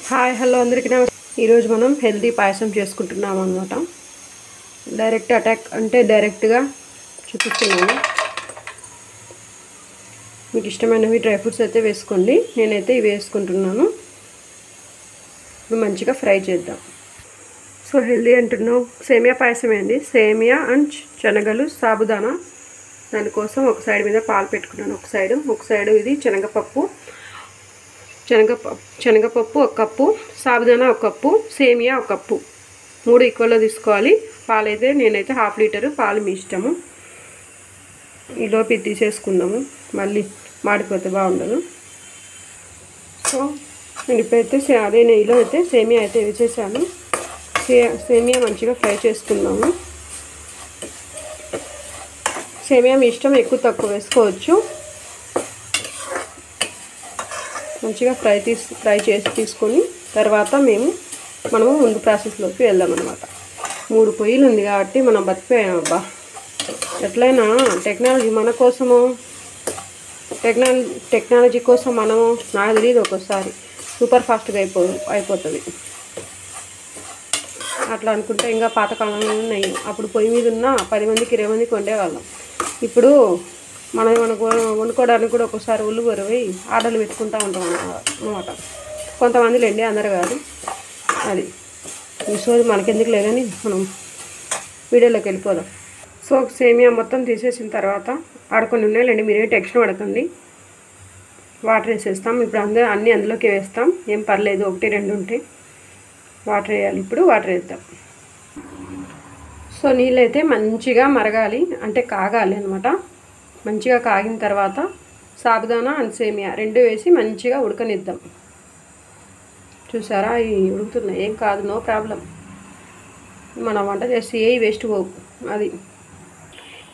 Hi hello అందరికీ నమస్తే. ఈరోజు మనం హెల్తీ పాయసం చేసుకుంటున్నాం అన్నమాట. డైరెక్ట్ అటాక్ అంటే డైరెక్ట్గా చూపిస్తున్నాను. మీకు ఇష్టమైనవి డ్రై ఫ్రూట్స్ అయితే వేసుకోండి. నేనైతే ఇవి వేసుకుంటున్నాను. ఇప్పుడు మంచిగా ఫ్రై చేద్దాం. సో హెల్తీ అంటున్నాం, సేమియా పాయసమే అండి. సేమియా అండ్ శనగలు, సాబుదానా. దానికోసం ఒక సైడ్ మీద పాలు పెట్టుకున్నాను, ఒక సైడు ఇది శనగపప్పు ఒక కప్పు, సాబుదానా ఒక కప్పు, సేమియా ఒక కప్పు, 3 ఈక్వల్గా తీసుకోవాలి. పాలైతే నేనైతే ½ లీటరు, పాలు మీ ఇష్టము. ఈలోపు ఇది తీసేసుకుందాము, మళ్ళీ మాడిపోతే బాగుండదు. సో నేను ఇప్పుడైతే అదే నెయ్యిలో అయితే సేమియా అయితే వేసేసాను. సేమియా మంచిగా ఫ్రై చేసుకుందాము. సేమియా మీ ఇష్టం, ఎక్కువ తక్కువ వేసుకోవచ్చు. మంచిగా ఫ్రై చేసి తీసుకొని తర్వాత మనము ముందు ప్రాసెస్లోకి వెళ్దాం అన్నమాట. 3 పొయ్యిలు ఉంది కాబట్టి మనం బతికిపోయాం. అబ్బా, ఎట్లయినా టెక్నాలజీ మన కోసము, టెక్నాలజీ కోసం మనము, నాకు తెలియదు, ఒక్కోసారి సూపర్ ఫాస్ట్గా అయిపోతుంది. అట్లా అనుకుంటే ఇంకా పాతకాలంలో ఉన్నాయి. అప్పుడు పొయ్యి మీద ఉన్న 10 మందికి 20 మందికి వండేవాళ్ళం. ఇప్పుడు మనం వండుకోవడానికి కూడా ఒక్కోసారి ఒళ్ళు బరువై ఆర్డర్లు పెట్టుకుంటూ ఉంటాం అన్నమాట. కొంతమంది లేండి, అందరు కాదు. అది ఈ సోది మనకెందుకు లేదని మనం వీడియోలోకి వెళ్ళిపోదాం. సో సేమియా మొత్తం తీసేసిన తర్వాత ఆడుకొని ఉన్నాయిలేండి, మీరేం టెన్షన్ పడకండి. వాటర్ వేసేస్తాం. ఇప్పుడు అన్నీ అందులోకి వేస్తాం, ఏం పర్లేదు. 1, 2 ఉంటే వాటర్ వేయాలి. ఇప్పుడు వాటర్ వేద్దాం. సో నీళ్ళైతే మంచిగా మరగాలి, అంటే కాగాలి అనమాట. మంచిగా కాగిన తర్వాత సాబుదానా అండ్ సేమియా 2 వేసి మంచిగా ఉడకనిద్దాం. చూసారా, ఇవి ఉడుకుతున్నాయి, ఏం కాదు, నో ప్రాబ్లం. మనం వంట చేసి ఏ వేస్ట్ పోవు. అది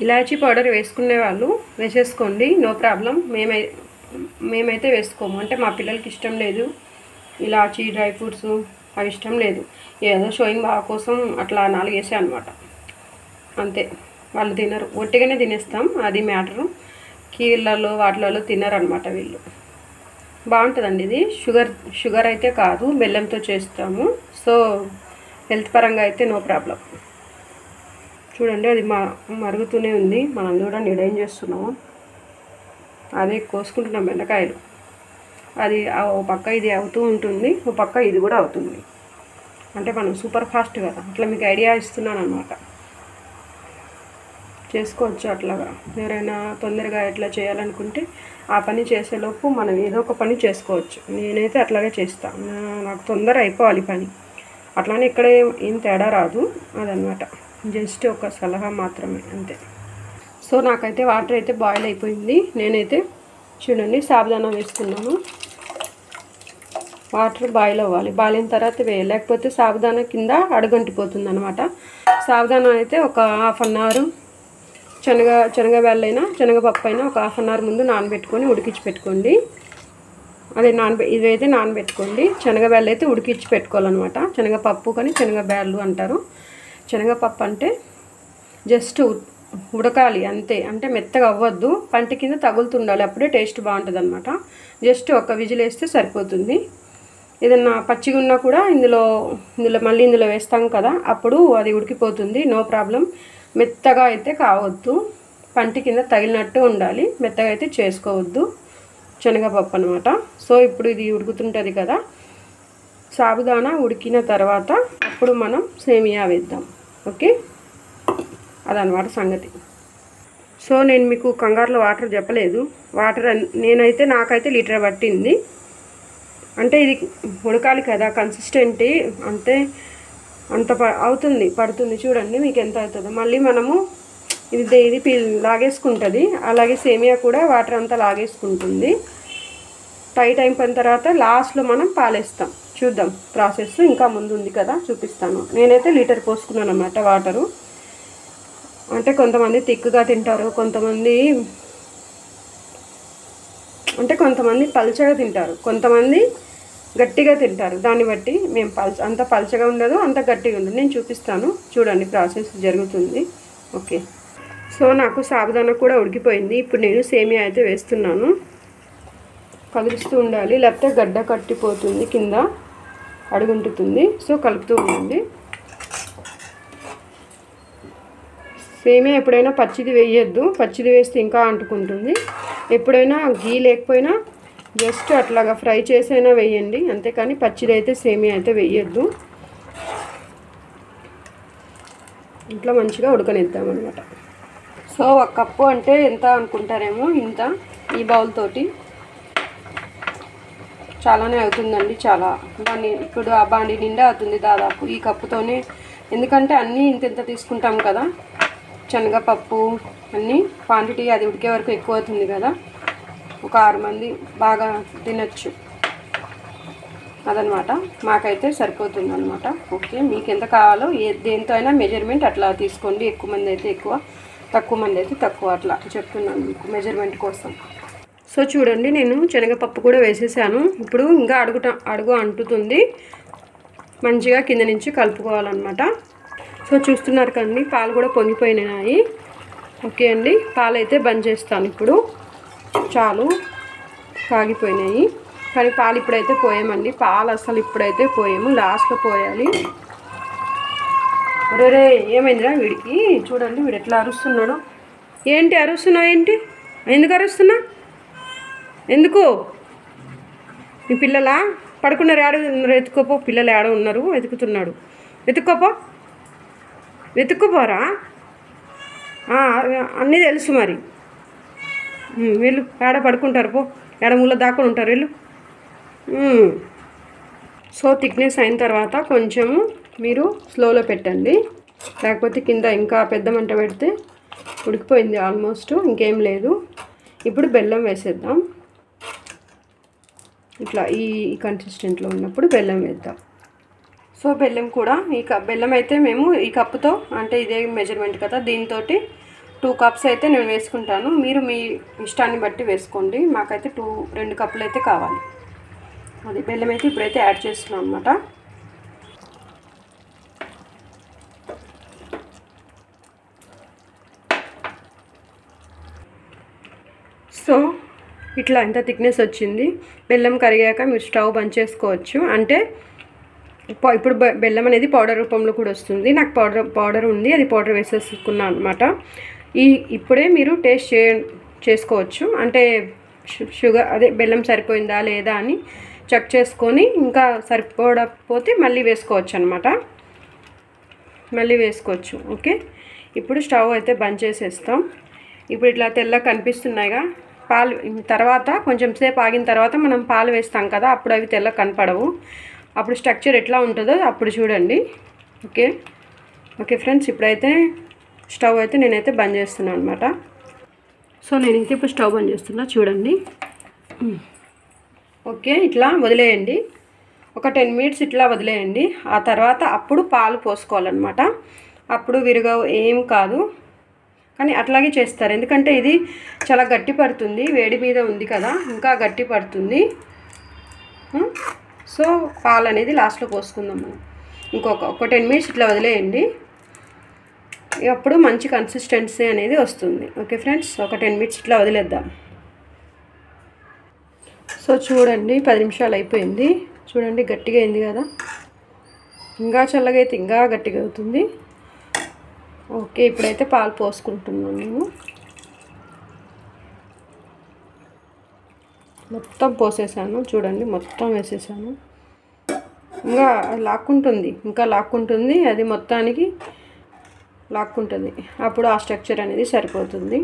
ఇలాచీ పౌడర్ వేసుకునే వాళ్ళు వేసేసుకోండి, నో ప్రాబ్లం. మేమైతే వేసుకోము, అంటే మా పిల్లలకి ఇష్టం లేదు. ఇలాచీ డ్రై ఫ్రూట్స్ అవి ఇష్టం లేదు. ఏదో షోయింగ్ బాగా కోసం అట్లా 4 వేసా అనమాట, అంతే. వాళ్ళు తినరు, ఒట్టిగానే తినేస్తాం, అది మ్యాటరు. కీళ్ళలో వాటిలలో తినరు అనమాట వీళ్ళు. బాగుంటుందండి ఇది. షుగర్ అయితే కాదు, బెల్లంతో చేస్తాము. సో హెల్త్ పరంగా అయితే నో ప్రాబ్లం. చూడండి, అది మరుగుతూనే ఉంది. మనం కూడా ఏం చేస్తున్నాము, అదే కోసుకుంటున్నాం బెండకాయలు. అది ఓ పక్క ఇది అవుతూ ఉంటుంది, ఓ పక్క ఇది కూడా అవుతుంది. అంటే మనం సూపర్ ఫాస్ట్ కదా, అట్లా మీకు ఐడియా ఇస్తున్నాను అనమాట. చేసుకోవచ్చు అట్లాగా. ఎవరైనా తొందరగా ఎట్లా చేయాలనుకుంటే ఆ పని చేసేలోపు మనం ఏదో ఒక పని చేసుకోవచ్చు. నేనైతే అట్లాగే చేస్తాను, నాకు తొందర అయిపోవాలి పని. అట్లానే ఇక్కడ ఏం తేడా రాదు, అదనమాట. జస్ట్ ఒక సలహా మాత్రమే, అంతే. సో నాకైతే వాటర్ అయితే బాయిల్ అయిపోయింది. నేనైతే చూడండి సాబుదానా వేస్తున్నాను. వాటర్ బాయిల్ అవ్వాలి, బాయిల్ అయిన తర్వాత వేయాలి, లేకపోతే సాబుదానా కింద అడుగంటిపోతుంది అనమాట. సాబుదానా అయితే ఒక ½ అన్ అవర్, శనగబ్యాళ్ళైనా శనగపప్పు అయినా ఒక ½ అన్ అవర్ ముందు నానబెట్టుకొని ఉడికించి పెట్టుకోండి. అదే ఇదైతే నానబెట్టుకోండి. శనగబ్యాళ్ళు అయితే ఉడికించి పెట్టుకోవాలన్నమాట. శనగపప్పు కానీ శనగబ్యాళ్ళు అంటారు. శనగపప్పు అంటే జస్ట్ ఉడకాలి అంతే, అంటే మెత్తగా అవ్వద్దు, పంట కింద తగులుతుండాలి, అప్పుడే టేస్ట్ బాగుంటుంది అనమాట. జస్ట్ ఒక విజిల్ వేస్తే సరిపోతుంది. ఏదన్నా పచ్చిగా ఉన్నా కూడా ఇందులో మళ్ళీ ఇందులో వేస్తాం కదా, అప్పుడు అది ఉడికిపోతుంది, నో ప్రాబ్లం. మెత్తగా అయితే కావద్దు, పంటి కింద తగిలినట్టు ఉండాలి, మెత్తగా అయితే చేసుకోవద్దు. శనగపప్పు అనమాట. సో ఇప్పుడు ఇది ఉడుకుతుంటుంది కదా, సాబుదానా ఉడికిన తర్వాత అప్పుడు మనం సేమియా వేద్దాం. ఓకే, అదనమాట సంగతి. సో నేను మీకు కంగారులో వాటర్ చెప్పలేదు. వాటర్ నాకైతే లీటర్ పట్టింది. అంటే ఇది ఉడకాలి కదా, కన్సిస్టెంటీ అంటే అంత పడుతుంది. చూడండి మీకు ఎంత అవుతుందో. మళ్ళీ మనము ఇది లాగేసుకుంటుంది, అలాగే సేమియా కూడా వాటర్ అంతా లాగేసుకుంటుంది. టైట్ అయిపోయిన తర్వాత లాస్ట్లో మనం పాలేస్తాం. చూద్దాం ప్రాసెస్, ఇంకా ముందు ఉంది కదా, చూపిస్తాను. నేనైతే లీటర్ పోసుకున్నాను అన్నమాట వాటరు. అంటే కొంతమంది థిక్గా తింటారు, కొంతమంది పల్చగా తింటారు, కొంతమంది గట్టిగా తింటారు. దాన్ని బట్టి మేము అంత పల్చగా ఉండదు, అంత గట్టిగా ఉండదు. నేను చూపిస్తాను, చూడండి ప్రాసెస్ జరుగుతుంది. ఓకే, సో నాకు సాబుదానా కూడా ఉడికిపోయింది. ఇప్పుడు నేను సేమియా అయితే వేస్తున్నాను. కదిలిస్తూ ఉండాలి, లేకపోతే గడ్డ కట్టిపోతుంది కింద. అడుగుంటుతుంది. సో కలుపుతూ ఉండండి. సేమియా ఎప్పుడైనా పచ్చిది వేయొద్దు, పచ్చిది వేస్తే ఇంకా అంటుకుంటుంది. ఎప్పుడైనా గీ లేకపోయినా జస్ట్ అట్లాగా ఫ్రై చేసైనా వేయండి, అంతేకాని పచ్చిది అయితే సేమియా అయితే వేయొద్దు. ఇట్లా మంచిగా ఉడకనిద్దామన్నమాట. సో 1 కప్పు అంటే ఎంత అనుకుంటారేమో, ఇంత ఈ బౌల్ తోటి చాలానే అవుతుందండి. చాలా ఇప్పుడు ఆ బాండి నిండా అవుతుంది దాదాపు ఈ కప్పుతోనే. ఎందుకంటే అన్నీ ఇంత తీసుకుంటాం కదా, శనగపప్పు అన్నీ క్వాంటిటీ అది ఉడికే వరకు ఎక్కువ అవుతుంది కదా. ఒక 6 మంది బాగా తినచ్చు అదనమాట. మాకైతే సరిపోతుంది అనమాట. ఓకే, మీకు ఎంత కావాలో దేంతో అయినా మెజర్మెంట్ అట్లా తీసుకోండి. ఎక్కువ మంది అయితే ఎక్కువ, తక్కువ మంది అయితే తక్కువ, అట్లా చెప్తున్నాను మీకు మెజర్మెంట్ కోసం. సో చూడండి, నేను శనగపప్పు కూడా వేసేసాను. ఇప్పుడు ఇంకా అడుగు అంటుతుంది. మంచిగా కింద నుంచి కలుపుకోవాలన్నమాట. సో చూస్తున్నారు కదండి, పాలు కూడా పొంగిపోయినాయి. ఓకే అండి, పాలు అయితే బంద్ చేస్తాను. ఇప్పుడు చాలు, కాగిపోయినాయి. కానీ పాలు ఇప్పుడైతే పోయామండి. పాలు అసలు ఇప్పుడైతే పోయాము, లాస్ట్లో పోయాలి. రే ఏమైందిరా వీడికి? చూడండి వీడు ఎట్లా అరుస్తున్నాడు. ఏంటి అరుస్తున్నావు? ఏంటి, ఎందుకు అరుస్తున్నా? ఎందుకు? మీ పిల్లలా పడుకున్నారు? ఏడ ఉన్నారు? ఎత్తుకోపో. పిల్లలు ఏడ ఉన్నారు? వెతుకుతున్నాడు. వెతుక్కోపోరా. అన్నీ తెలుసు మరి. వీళ్ళు ఏడ పడుకుంటారు, పో. ఏడ మూల దాక్కుని ఉంటారు వీళ్ళు. సో థిక్నెస్ అయిన తర్వాత కొంచెము మీరు స్లోలో పెట్టండి, లేకపోతే కింద ఇంకా పెద్ద మంట పెడితే ఉడికిపోయింది ఆల్మోస్ట్, ఇంకేం లేదు. ఇప్పుడు బెల్లం వేసేద్దాం. ఇట్లా ఈ కన్సిస్టెంట్లో ఉన్నప్పుడు బెల్లం వేద్దాం. సో బెల్లం కూడా బెల్లం అయితే మేము ఈ కప్పుతో, అంటే ఇదే మెజర్మెంట్ కదా, దీంతో 2 కప్స్ అయితే నేను వేసుకుంటాను. మీరు మీ ఇష్టాన్ని బట్టి వేసుకోండి. మాకైతే 2 కప్పులు అయితే కావాలి. అది బెల్లం అయితే ఇప్పుడైతే యాడ్ చేస్తున్నాం అన్నమాట. సో ఇట్లా ఎంత థిక్నెస్ వచ్చింది. బెల్లం కరిగాక మీరు స్టవ్ బంద్ చేసుకోవచ్చు. అంటే ఇప్పుడు బెల్లం అనేది పౌడర్ రూపంలో కూడా వస్తుంది. నాకు పౌడర్ ఉంది, అది పౌడర్ వేసేసుకున్నాను అనమాట. ఇప్పుడే మీరు టేస్ట్ చేసుకోవచ్చు. అంటే షుగర్ అదే బెల్లం సరిపోయిందా లేదా అని చెక్ చేసుకొని, ఇంకా సరిపోకపోతే మళ్ళీ వేసుకోవచ్చు అనమాట. మళ్ళీ వేసుకోవచ్చు. ఓకే, ఇప్పుడు స్టవ్ అయితే బంద్ చేసేస్తాం. ఇప్పుడు ఇట్లా తెల్లగా కనిపిస్తున్నాయిగా పాలు. తర్వాత కొంచెం సేపు ఆగిన తర్వాత మనం పాలు వేస్తాం కదా, అప్పుడు అవి తెల్లగా కనపడవు. అప్పుడు స్ట్రక్చర్ ఎట్లా ఉంటుందో అప్పుడు చూడండి. ఓకే ఫ్రెండ్స్, ఇప్పుడైతే స్టవ్ అయితే నేనైతే బంద్ చేస్తున్నాను అనమాట. సో నేనైతే ఇప్పుడు స్టవ్ బంద్ చేస్తున్నా, చూడండి. ఓకే, ఇట్లా వదిలేయండి. ఒక 10 మినిట్స్ ఇట్లా వదిలేయండి. ఆ తర్వాత అప్పుడు పాలు పోసుకోవాలన్నమాట. అప్పుడు విరగవు, ఏం కాదు. కానీ అట్లాగే చేస్తారు, ఎందుకంటే ఇది చాలా గట్టి పడుతుంది. వేడి మీద ఉంది కదా, ఇంకా గట్టి పడుతుంది. సో పాలు అనేది లాస్ట్లో పోసుకుందాం మనం. ఒక 10 మినిట్స్ ఇట్లా వదిలేయండి. అప్పుడు మంచి కన్సిస్టెన్సీ అనేది వస్తుంది. ఓకే ఫ్రెండ్స్, ఒక 10 మినిట్స్ ఇట్లా వదిలేద్దాం. సో చూడండి, 10 నిమిషాలు అయిపోయింది. చూడండి గట్టిగా అయింది కదా, ఇంకా చల్లగా అయితే ఇంకా గట్టిగా అవుతుంది. ఓకే, ఇప్పుడైతే పాలు పోసుకుంటున్నాను నేను. మొత్తం పోసేసాను, చూడండి మొత్తం వేసేసాను. ఇంకా లాక్కుంటుంది, ఇంకా లాక్కుంటుంది, అది మొత్తానికి లాక్కుంటుంది. అప్పుడు ఆ స్ట్రక్చర్ అనేది సరిపోతుంది.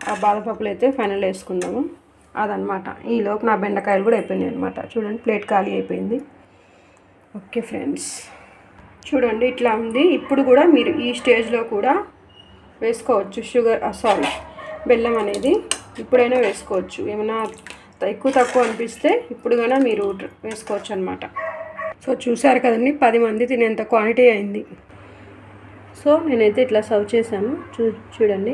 ఆ బాదపప్పులు అయితే ఫైనల్ వేసుకుందాము, అదనమాట. ఈలోపు నా బెండకాయలు కూడా అయిపోయినాయి అనమాట. చూడండి ప్లేట్ ఖాళీ అయిపోయింది. ఓకే ఫ్రెండ్స్, చూడండి ఇట్లా ఉంది. ఇప్పుడు కూడా మీరు ఈ స్టేజ్లో కూడా వేసుకోవచ్చు బెల్లం అనేది ఇప్పుడైనా వేసుకోవచ్చు. ఏమైనా ఎక్కువ తక్కువ అనిపిస్తే ఇప్పుడు కన్నా మీరు వేసుకోవచ్చు అనమాట. సో చూసారు కదండి, 10 మంది తినేంత క్వాంటిటీ అయింది. సో నేనైతే ఇట్లా సర్వ్ చేశాను, చూడండి.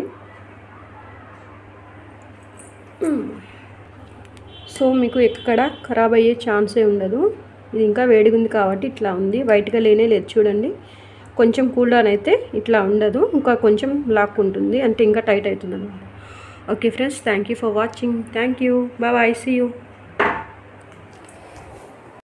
సో మీకు ఎక్కడ ఖరాబ్ అయ్యే ఛాన్సే ఉండదు. ఇది ఇంకా వేడిగా ఉంది కాబట్టి ఇట్లా ఉంది, వైట్గా లేనే లేదు. చూడండి కొంచెం కూల్ డౌన్ అయితే ఇట్లా ఉండదు, ఇంకా కొంచెం లాక్కుంటుంది, అంటే ఇంకా టైట్ అవుతుంది అన్నమాట. Okay friends, thank you for watching. Thank you, bye, see you.